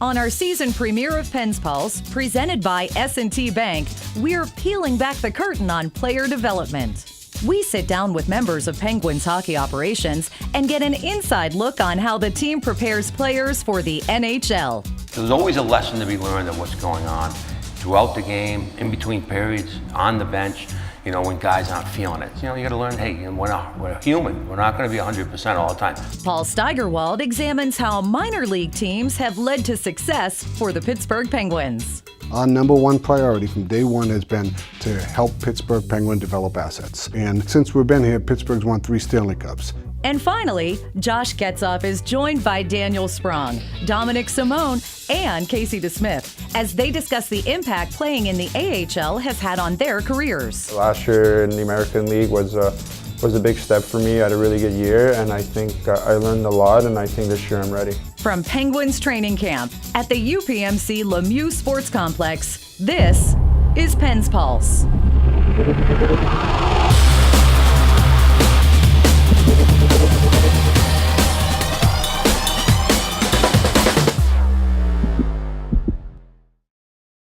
On our season premiere of Penn's Pulse, presented by S&T Bank, we're peeling back the curtain on player development. We sit down with members of Penguins hockey operations and get an inside look on how the team prepares players for the NHL. There's always a lesson to be learned of what's going on throughout the game, in between periods, on the bench, when guys aren't feeling it. You got to learn, hey, we're human. We're not going to be 100% all the time. Paul Steigerwald examines how minor league teams have led to success for the Pittsburgh Penguins. Our number one priority from day one has been to help Pittsburgh Penguins develop assets. And since we've been here, Pittsburgh's won 3 Stanley Cups. And finally, Josh Getzoff is joined by Daniel Sprong, Dominic Simone, and Casey DeSmith as they discuss the impact playing in the AHL has had on their careers. Last year in the American League was a big step for me. I had a really good year, and I think I learned a lot, and I think this year I'm ready. From Penguins training camp at the UPMC Lemieux Sports Complex, this is Penn's Pulse.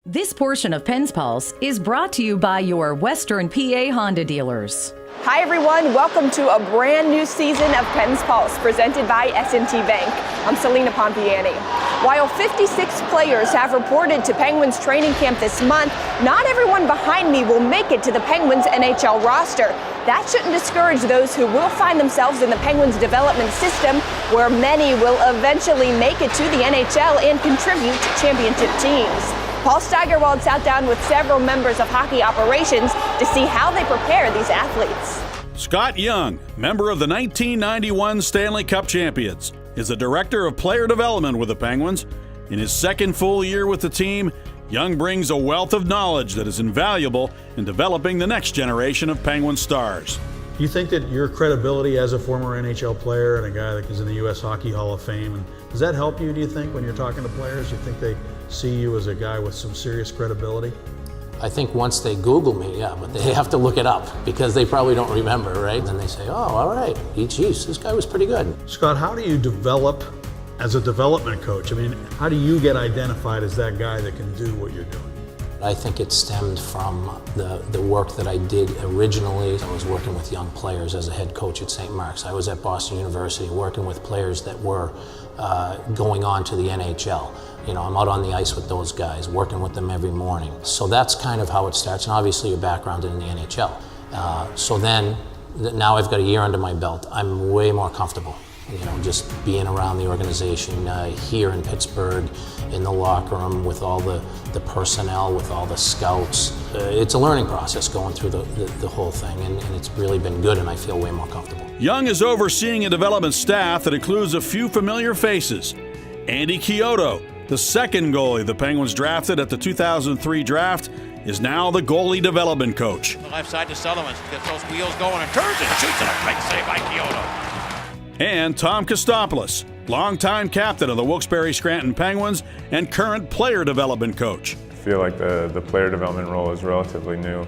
This portion of Penn's Pulse is brought to you by your Western PA Honda dealers. Hi everyone, welcome to a brand new season of Penn's Pulse presented by S&T Bank. I'm Selena Pompiani. While 56 players have reported to Penguins training camp this month, not everyone behind me will make it to the Penguins NHL roster. That shouldn't discourage those who will find themselves in the Penguins development system, where many will eventually make it to the NHL and contribute to championship teams. Paul Steigerwald sat down with several members of hockey operations to see how they prepare these athletes. Scott Young, member of the 1991 Stanley Cup champions, is the director of player development with the Penguins. In his second full year with the team, Young brings a wealth of knowledge that is invaluable in developing the next generation of Penguin stars. Do you think that your credibility as a former NHL player and a guy that is in the U.S. Hockey Hall of Fame, and does that help you, do you think, when you're talking to players? You think they see you as a guy with some serious credibility? I think once they Google me, yeah, but they have to look it up because they probably don't remember, right? Then they say, oh, all right, geez, this guy was pretty good. Scott, how do you develop as a development coach? I mean, how do you get identified as that guy that can do what you're doing? I think it stemmed from the work that I did originally. I was working with young players as a head coach at St. Mark's. I was at Boston University working with players that were going on to the NHL. I'm out on the ice with those guys, working with them every morning. So that's kind of how it starts, and obviously your background in the NHL. So then, now I've got a year under my belt. I'm way more comfortable, just being around the organization here in Pittsburgh, in the locker room, with all the personnel, with all the scouts. It's a learning process going through the whole thing, and it's really been good, and I feel way more comfortable. Young is overseeing a development staff that includes a few familiar faces. Andy Chiodo, the second goalie the Penguins drafted at the 2003 draft, is now the goalie development coach. The left side to Sullivan, gets those wheels going and turns and shoots it. A great save by Chiodo. And Tom Kostopoulos, longtime captain of the Wilkes-Barre Scranton Penguins and current player development coach. I feel like the player development role is relatively new,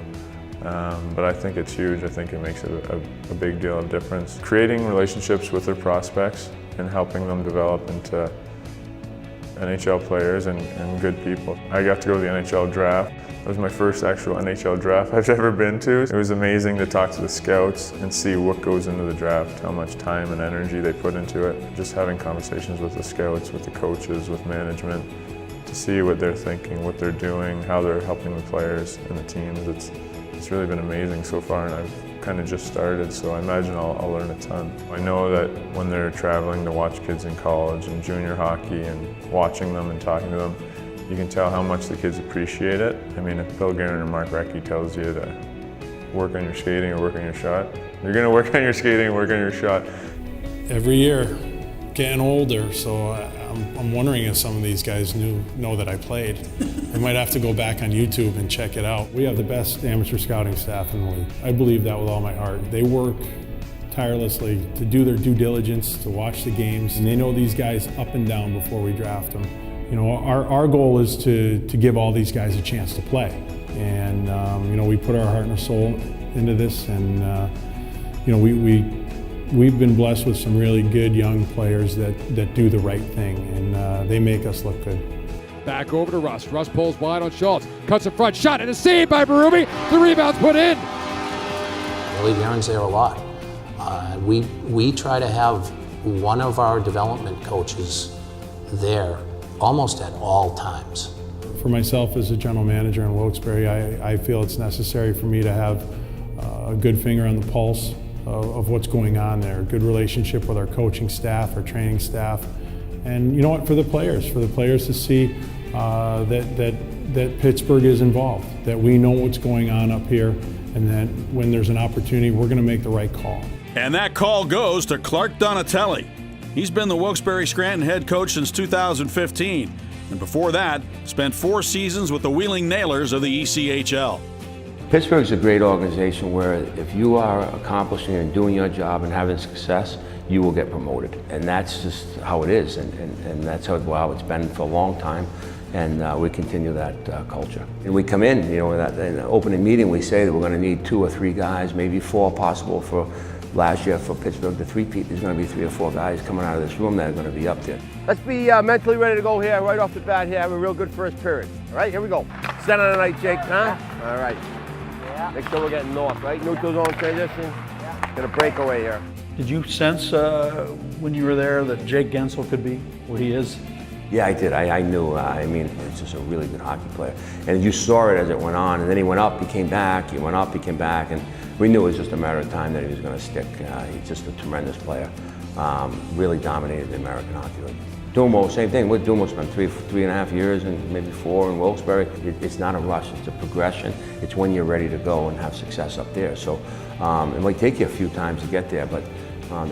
but I think it's huge. I think it makes a big deal of difference. Creating relationships with their prospects and helping them develop into NHL players and good people. I got to go to the NHL draft. It was my first actual NHL draft I've ever been to. It was amazing to talk to the scouts and see what goes into the draft, how much time and energy they put into it. Just having conversations with the scouts, with the coaches, with management, to see what they're thinking, what they're doing, how they're helping the players and the teams. It's really been amazing so far, and I've kind of just started, so I imagine I'll learn a ton. I know that when they're traveling to watch kids in college and junior hockey and watching them and talking to them, you can tell how much the kids appreciate it. I mean, if Bill Guerin or Mark Recchi tells you to work on your skating or work on your shot, you're going to work on your skating and work on your shot. Every year, getting older, so I'm wondering if some of these guys know that I played. I might have to go back on YouTube and check it out. We have the best amateur scouting staff in the league. I believe that with all my heart. They work tirelessly to do their due diligence, to watch the games, and they know these guys up and down before we draft them. Our goal is to give all these guys a chance to play. And we put our heart and our soul into this, and we We've been blessed with some really good young players that do the right thing, and they make us look good. Back over to Russ. Russ pulls wide on Schultz. Cuts in front. Shot and a save by Berube. The rebound's put in. Willie Guerin's there a lot. We try to have one of our development coaches there almost at all times. For myself as a general manager in Wilkes-Barre, I feel it's necessary for me to have a good finger on the pulse of what's going on there, a good relationship with our coaching staff, our training staff, and you know what, for the players to see that Pittsburgh is involved, that we know what's going on up here, and that when there's an opportunity, we're going to make the right call. And that call goes to Clark Donatelli. He's been the Wilkes-Barre Scranton head coach since 2015, and before that, spent 4 seasons with the Wheeling Nailers of the ECHL. Pittsburgh's a great organization where if you are accomplishing and doing your job and having success, you will get promoted. And that's just how it is, and that's how it's been for a long time. And we continue that culture. And we come in, you know, in the opening meeting, we say that we're going to need 2 or 3 guys, maybe 4 possible for last year for Pittsburgh to three-peat. There's going to be 3 or 4 guys coming out of this room that are going to be up there. Let's be mentally ready to go here right off the bat here. Have a real good first period. All right, here we go. Center of the night, Jake, huh? All right. Yeah. Make sure we're getting north, right? Neutral zone transition. Yeah. Gonna break away here. Did you sense when you were there that Jake Guentzel could be what he is? Yeah, I did. I knew. I mean, it's just a really good hockey player. And you saw it as it went on. And then he went up, he came back, he went up, he came back. And we knew it was just a matter of time that he was going to stick. He's just a tremendous player. Really dominated the American Hockey League. Dumo, same thing. With Dumo, spent 3.5 years and maybe 4 in Wilkes-Barre. It's not a rush, it's a progression. It's when you're ready to go and have success up there. So it might take you a few times to get there, but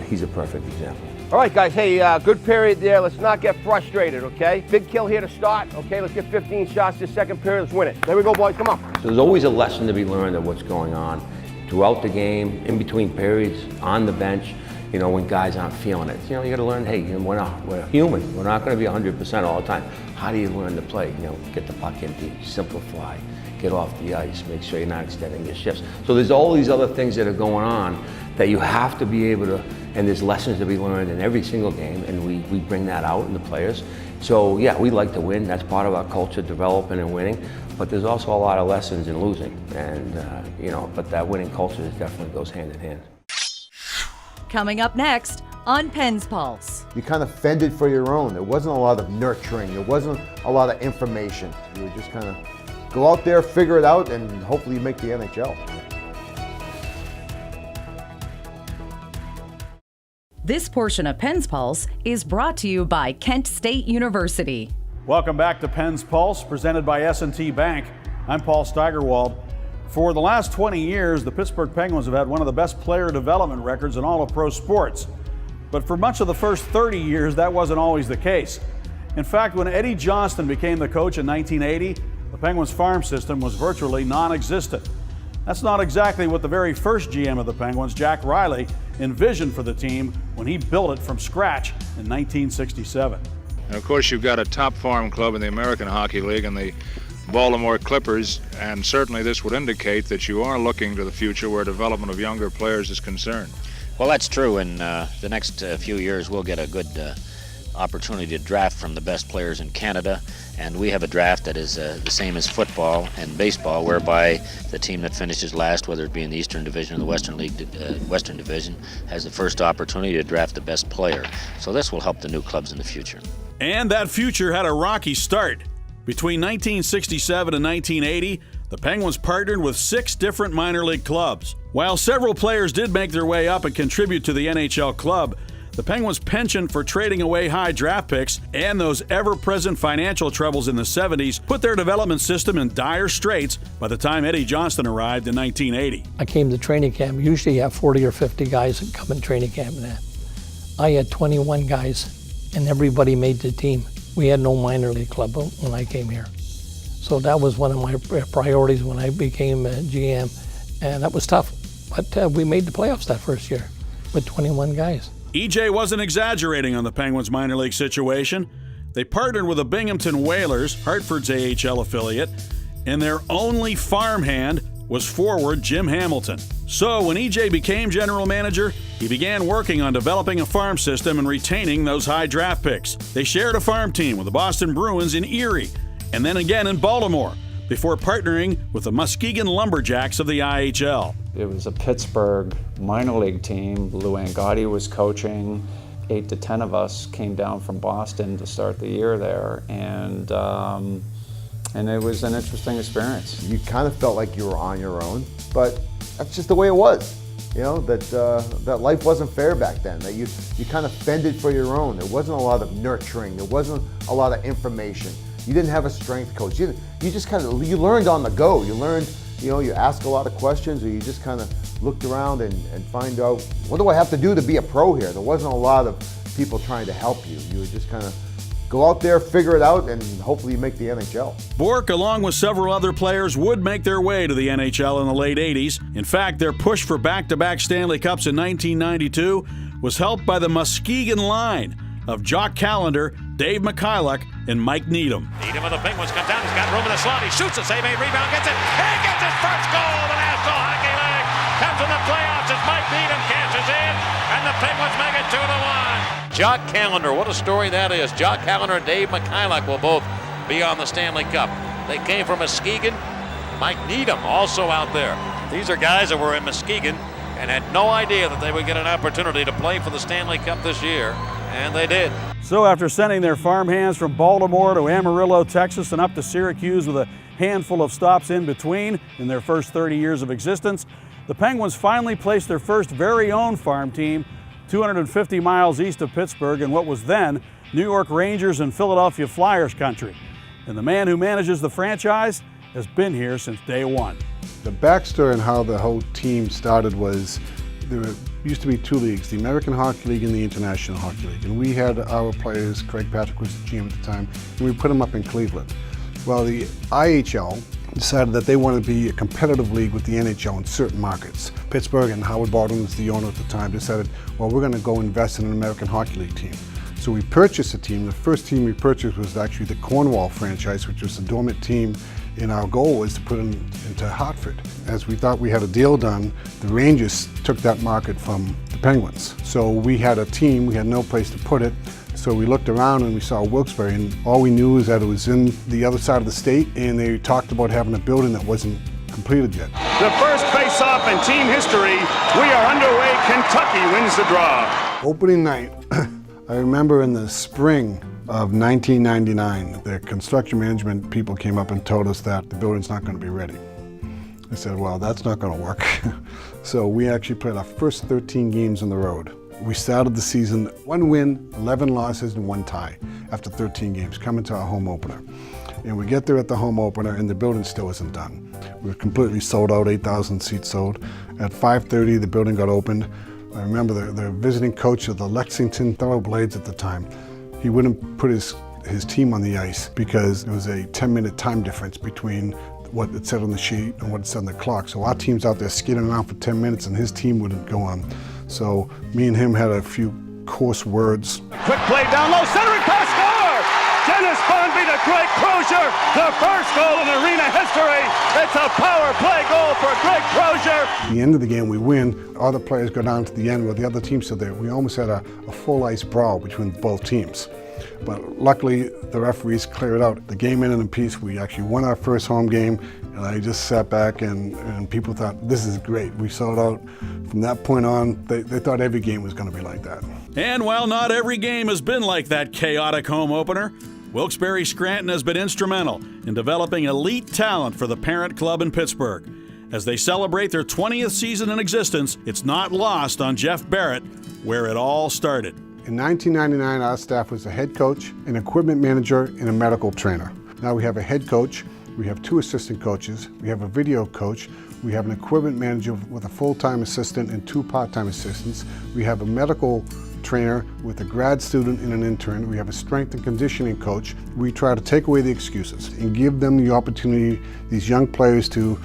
he's a perfect example. All right, guys, hey, good period there. Let's not get frustrated, okay? Big kill here to start, okay? Let's get 15 shots this second period. Let's win it. There we go, boys, come on. So there's always a lesson to be learned of what's going on throughout the game, in between periods, on the bench, you know, when guys aren't feeling it. You know, you got to learn, hey, we're human. We're not going to be 100% all the time. How do you learn to play? You know, get the puck in deep, simplify, get off the ice, make sure you're not extending your shifts. So there's all these other things that are going on that you have to be able to, and there's lessons to be learned in every single game, and we bring that out in the players. So yeah, we like to win. That's part of our culture, developing and winning. But there's also a lot of lessons in losing, and you know, but that winning culture definitely goes hand in hand. Coming up next on Penn's Pulse. You kind of fended for your own. There wasn't a lot of nurturing. There wasn't a lot of information. You would just kind of go out there, figure it out, and hopefully you make the NHL. This portion of Penn's Pulse is brought to you by Kent State University. Welcome back to Penn's Pulse, presented by S&T Bank. I'm Paul Steigerwald. For the last 20 years, the Pittsburgh Penguins have had one of the best player development records in all of pro sports. But for much of the first 30 years, that wasn't always the case. In fact, when Eddie Johnston became the coach in 1980, the Penguins farm system was virtually non-existent. That's not exactly what the very first GM of the Penguins, Jack Riley, envisioned for the team when he built it from scratch in 1967. And of course, you've got a top farm club in the American Hockey League and the Baltimore Clippers, and certainly this would indicate that you are looking to the future where development of younger players is concerned. Well, that's true. In the next few years, we'll get a good opportunity to draft from the best players in Canada, and we have a draft that is the same as football and baseball, whereby the team that finishes last, whether it be in the Eastern Division or the Western League, Western Division, has the first opportunity to draft the best player. So this will help the new clubs in the future. And that future had a rocky start. Between 1967 and 1980, the Penguins partnered with 6 different minor league clubs. While several players did make their way up and contribute to the NHL club, the Penguins' penchant for trading away high draft picks and those ever-present financial troubles in the 70s put their development system in dire straits by the time Eddie Johnston arrived in 1980. I came to training camp. Usually you have 40 or 50 guys that come in training camp. I had 21 guys, and everybody made the team. We had no minor league club when I came here. So that was one of my priorities when I became GM, and that was tough. But we made the playoffs that first year with 21 guys. EJ wasn't exaggerating on the Penguins' minor league situation. They partnered with the Binghamton Whalers, Hartford's AHL affiliate, and their only farmhand was forward Jim Hamilton. So when EJ became general manager, he began working on developing a farm system and retaining those high draft picks. They shared a farm team with the Boston Bruins in Erie, and then again in Baltimore, before partnering with the Muskegon Lumberjacks of the IHL. It was a Pittsburgh minor league team. Lou Angotti was coaching. 8 to 10 of us came down from Boston to start the year there, and it was an interesting experience. You kind of felt like you were on your own, but that's just the way it was. You know, that life wasn't fair back then, that you kind of fended for your own. There wasn't a lot of nurturing. There wasn't a lot of information. You didn't have a strength coach. You just kind of, you learned on the go. You learned, you know, you ask a lot of questions, or you just kind of looked around and find out, what do I have to do to be a pro here? There wasn't a lot of people trying to help you. You would just kind of go out there, figure it out, and hopefully you make the NHL. Bourque, along with several other players, would make their way to the NHL in the late 80s. In fact, their push for back-to-back Stanley Cups in 1992 was helped by the Muskegon line of Jock Callender, Dave Mikhailuk, and Mike Needham. Needham of the Penguins comes down. He's got room in the slot. He shoots a save, made rebound, gets it. He gets his first goal of the National Hockey League. Comes in the playoffs as Mike Needham cashes in, and the Penguins make it 2-1. Jock Callender, what a story that is. Jock Callender and Dave Mikhailuk will both be on the Stanley Cup. They came from Muskegon. Mike Needham also out there. These are guys that were in Muskegon and had no idea that they would get an opportunity to play for the Stanley Cup this year, and they did. So after sending their farmhands from Baltimore to Amarillo, Texas, and up to Syracuse with a handful of stops in between in their first 30 years of existence, the Penguins finally placed their first very own farm team 250 miles east of Pittsburgh in what was then New York Rangers and Philadelphia Flyers country. And the man who manages the franchise has been here since day one. The backstory on how the whole team started was there used to be 2 leagues, the American Hockey League and the International Hockey League. And we had our players, Craig Patrick was the GM at the time, and we put them up in Cleveland. Well, the IHL decided that they wanted to be a competitive league with the NHL in certain markets. Pittsburgh, and Howard Baldwin was the owner at the time, decided, well, we're going to go invest in an American Hockey League team. So we purchased a team. The first team we purchased was actually the Cornwall franchise, which was a dormant team, and our goal was to put it into Hartford. As we thought we had a deal done, the Rangers took that market from the Penguins. So we had a team, we had no place to put it. So we looked around and we saw Wilkes-Barre, and all we knew is that it was in the other side of the state, and they talked about having a building that wasn't completed yet. The first face-off in team history. We are underway. Kentucky wins the draw. Opening night, I remember in the spring of 1999, the construction management people came up and told us that the building's not going to be ready. I said, well, that's not going to work. So we actually played our first 13 games on the road. We started the season 1 win, 11 losses, and 1 tie after 13 games, coming to our home opener. And we get there at the home opener, and the building still isn't done. We were completely sold out, 8,000 seats sold. At 5:30, the building got opened. I remember the visiting coach of the Lexington Thoroughblades at the time, he wouldn't put his team on the ice because there was a 10-minute time difference between what it said on the sheet and what it said on the clock. So our team's out there skidding around for 10 minutes, and his team wouldn't go on. So me and him had a few coarse words. Quick play down low, centering pass, score! Dennis Bonby to Greg Crozier, the first goal in arena history. It's a power play goal for Greg Crozier. At the end of the game, we win. All the players go down to the end where the other team's still there. We almost had a full ice brawl between both teams. But luckily, the referees cleared it out. The game ended in peace. We actually won our first home game, and I just sat back and people thought, this is great. We sold out. From that point on, they thought every game was going to be like that. And while not every game has been like that chaotic home opener, Wilkes-Barre Scranton has been instrumental in developing elite talent for the parent club in Pittsburgh. As they celebrate their 20th season in existence, it's not lost on Jeff Barrett where it all started. In 1999, our staff was a head coach, an equipment manager, and a medical trainer. Now we have a head coach, we have 2 assistant coaches, we have a video coach, we have an equipment manager with a full-time assistant and 2 part-time assistants, we have a medical trainer with a grad student and an intern, we have a strength and conditioning coach. We try to take away the excuses and give them the opportunity, these young players, to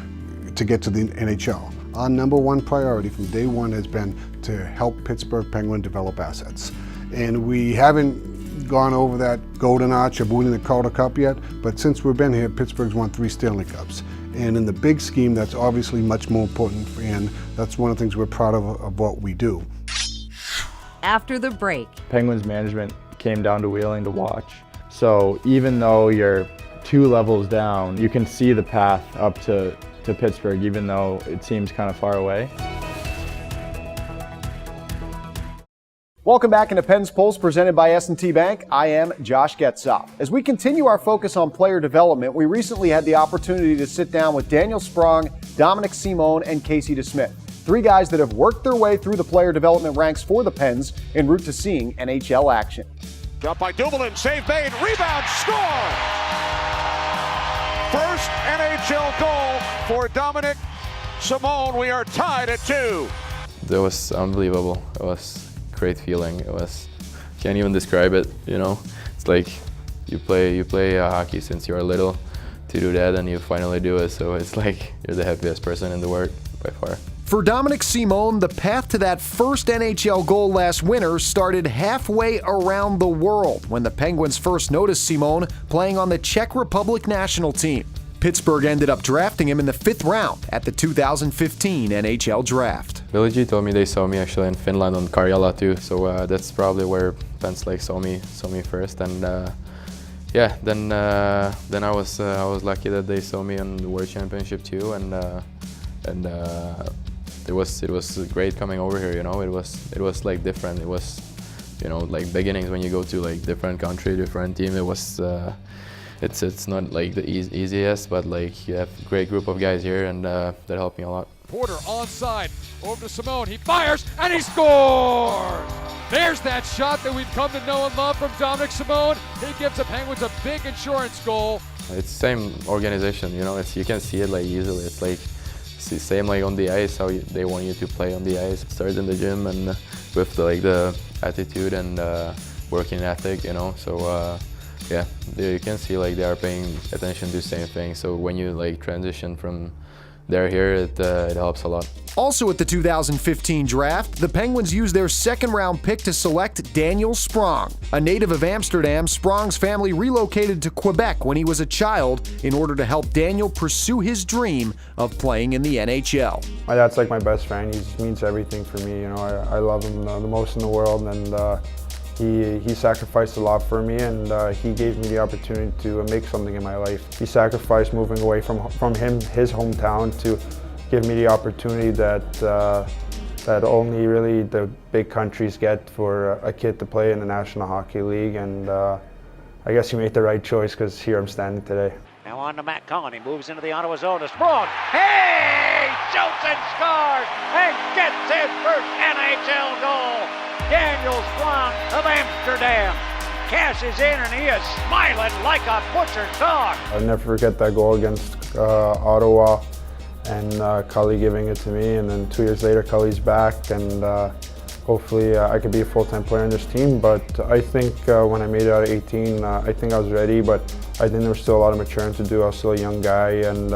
get to the NHL. Our #1 priority from day one has been to help Pittsburgh Penguins develop assets. And we haven't gone over that golden arch of winning the Calder Cup yet, but since we've been here, Pittsburgh's won 3 Stanley Cups. And in the big scheme, that's obviously much more important, and that's one of the things we're proud of what we do. After the break, Penguins management came down to Wheeling to watch. So even though you're 2 levels down, you can see the path up to Pittsburgh, even though it seems kind of far away. Welcome back into Pens Pulse, presented by S&T Bank. I am Josh Getzoff. As we continue our focus on player development, we recently had the opportunity to sit down with Daniel Sprong, Dominic Simone, and Casey DeSmith. 3 guys that have worked their way through the player development ranks for the Pens en route to seeing NHL action. Drop by Dumoulin, save made, rebound, score! First NHL goal for Dominic Simone. We are tied at 2. It was unbelievable. It was a great feeling. It was, can't even describe it, you know. It's like you play hockey since you're little to do that, and you finally do it. So it's like you're the happiest person in the world by far. For Dominic Simone, the path to that first NHL goal last winter started halfway around the world when the Penguins first noticed Simone playing on the Czech Republic national team. Pittsburgh ended up drafting him in the 5th round at the 2015 NHL draft. Billy G told me they saw me actually in Finland on Karjala too, so that's probably where Pens saw me first, and yeah, then I was lucky that they saw me on the World Championship too, and it was great coming over here. You know, it was like different. It was, you know, like beginnings when you go to like different country, different team. It was it's not like the easiest, but like you have a great group of guys here, and that helped me a lot. Porter onside, over to Simone, he fires, and he scores! There's that shot that we've come to know and love from Dominic Simone. He gives the Penguins a big insurance goal. It's the same organization, you know, you can see it like easily. It's like, same like on the ice, how they want you to play on the ice. Start in the gym and with the attitude and working ethic, you know, so yeah, you can see like they are paying attention to the same thing. So when you like transition from there here, it helps a lot. Also at the 2015 draft, the Penguins used their 2nd-round pick to select Daniel Sprong. A native of Amsterdam, Sprong's family relocated to Quebec when he was a child in order to help Daniel pursue his dream of playing in the NHL. My dad's like my best friend. He means everything for me. You know, I love him the most in the world, and he sacrificed a lot for me, and he gave me the opportunity to make something in my life. He sacrificed moving away from his hometown to give me the opportunity that only really the big countries get for a kid to play in the National Hockey League, and I guess he made the right choice, because here I'm standing today. Now on to Matt Cullen. He moves into the Ottawa zone to Sprong. Hey! Shoots and scores and gets his first NHL goal. Daniel Sprong of Amsterdam cashes in, and he is smiling like a butcher's dog. I'll never forget that goal against Ottawa, and Cully giving it to me, and then 2 years later Cully's back, and hopefully I could be a full-time player on this team. But I think when I made it out at 18, I think I was ready, but I think there was still a lot of maturing to do. I was still a young guy, and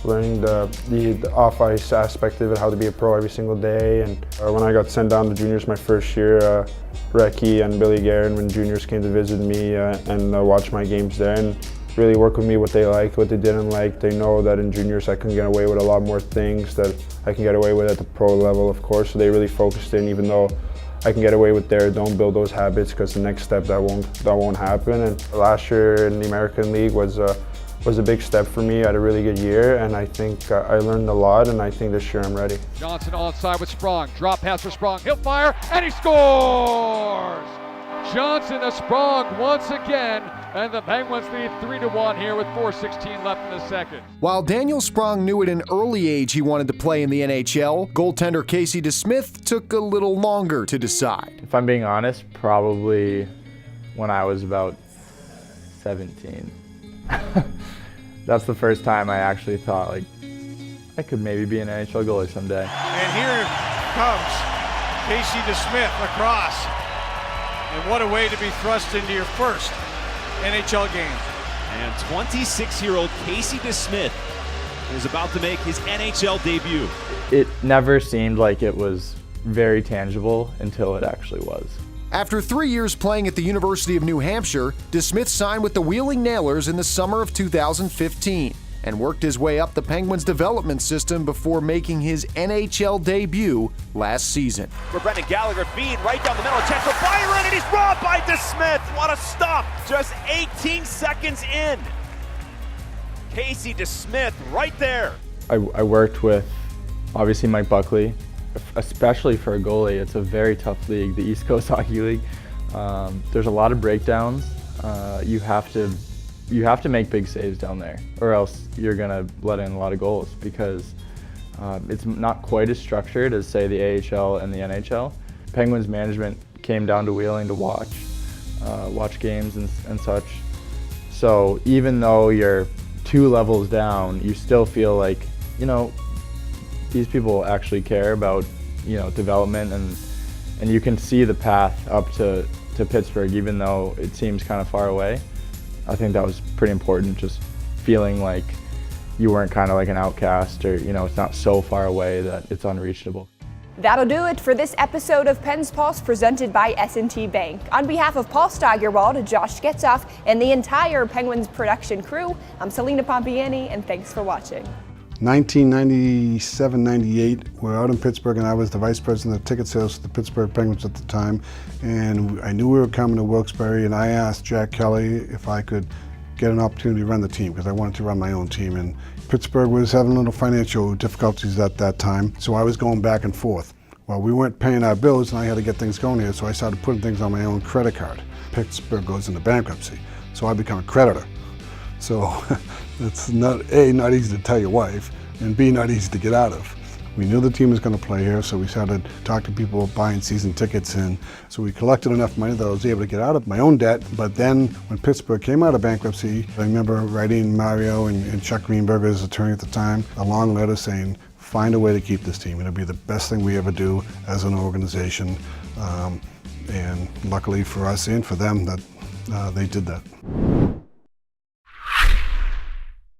learning the off-ice aspect of it, how to be a pro every single day. And when I got sent down to juniors my first year, Recchi and Billy Guerin, when juniors came to visit me and watch my games there, and really work with me what they liked, what they didn't like. They know that in juniors I can get away with a lot more things that I can get away with at the pro level, of course. So they really focused in, even though I can get away with there, don't build those habits, because the next step that won't happen. And last year in the American League was a big step for me. I had a really good year, and I think I learned a lot, and I think this year I'm ready. Johnson onside with Sprong. Drop pass for Sprong. He'll fire, and he scores! Johnson to Sprong once again, and the Penguins lead 3-1 here with 4:16 left in the second. While Daniel Sprong knew at an early age he wanted to play in the NHL, goaltender Casey DeSmith took a little longer to decide. If I'm being honest, probably when I was about 17. That's the first time I actually thought, like, I could maybe be an NHL goalie someday. And here comes Casey DeSmith across. And what a way to be thrust into your first NHL game. And 26-year-old Casey DeSmith is about to make his NHL debut. It never seemed like it was very tangible until it actually was. After 3 years playing at the University of New Hampshire, DeSmith signed with the Wheeling Nailers in the summer of 2015. and worked his way up the Penguins development system before making his NHL debut last season. For Brendan Gallagher, feed right down the middle, a chance for Byron, and he's robbed by DeSmith. What a stop, just 18 seconds in. Casey DeSmith right there. I worked with, obviously, Mike Buckley, especially for a goalie. It's a very tough league, the East Coast Hockey League. There's a lot of breakdowns. You have to make big saves down there, or else you're gonna let in a lot of goals, because it's not quite as structured as, say, the AHL and the NHL. Penguins management came down to Wheeling to watch games and such. So even though you're 2 levels down, you still feel like, you know, these people actually care about, you know, development, and you can see the path up to Pittsburgh, even though it seems kind of far away. I think that was pretty important, just feeling like you weren't kind of like an outcast, or, you know, it's not so far away that it's unreachable. That'll do it for this episode of Pens Pulse presented by S&T Bank. On behalf of Paul Steigerwald, Josh Getzoff, and the entire Penguins production crew, I'm Selena Pompiani, and thanks for watching. 1997-98, we're out in Pittsburgh, and I was the vice president of ticket sales for the Pittsburgh Penguins at the time, and I knew we were coming to Wilkes-Barre, and I asked Jack Kelly if I could get an opportunity to run the team, because I wanted to run my own team, and Pittsburgh was having a little financial difficulties at that time, so I was going back and forth. Well, we weren't paying our bills, and I had to get things going here, so I started putting things on my own credit card. Pittsburgh goes into bankruptcy, so I become a creditor. So it's not easy to tell your wife, and B, not easy to get out of. We knew the team was going to play here, so we started talking to people buying season tickets, and so we collected enough money that I was able to get out of my own debt. But then when Pittsburgh came out of bankruptcy, I remember writing Mario and Chuck Greenberger's attorney at the time a long letter saying, find a way to keep this team. It'll be the best thing we ever do as an organization. And luckily for us and for them that they did that.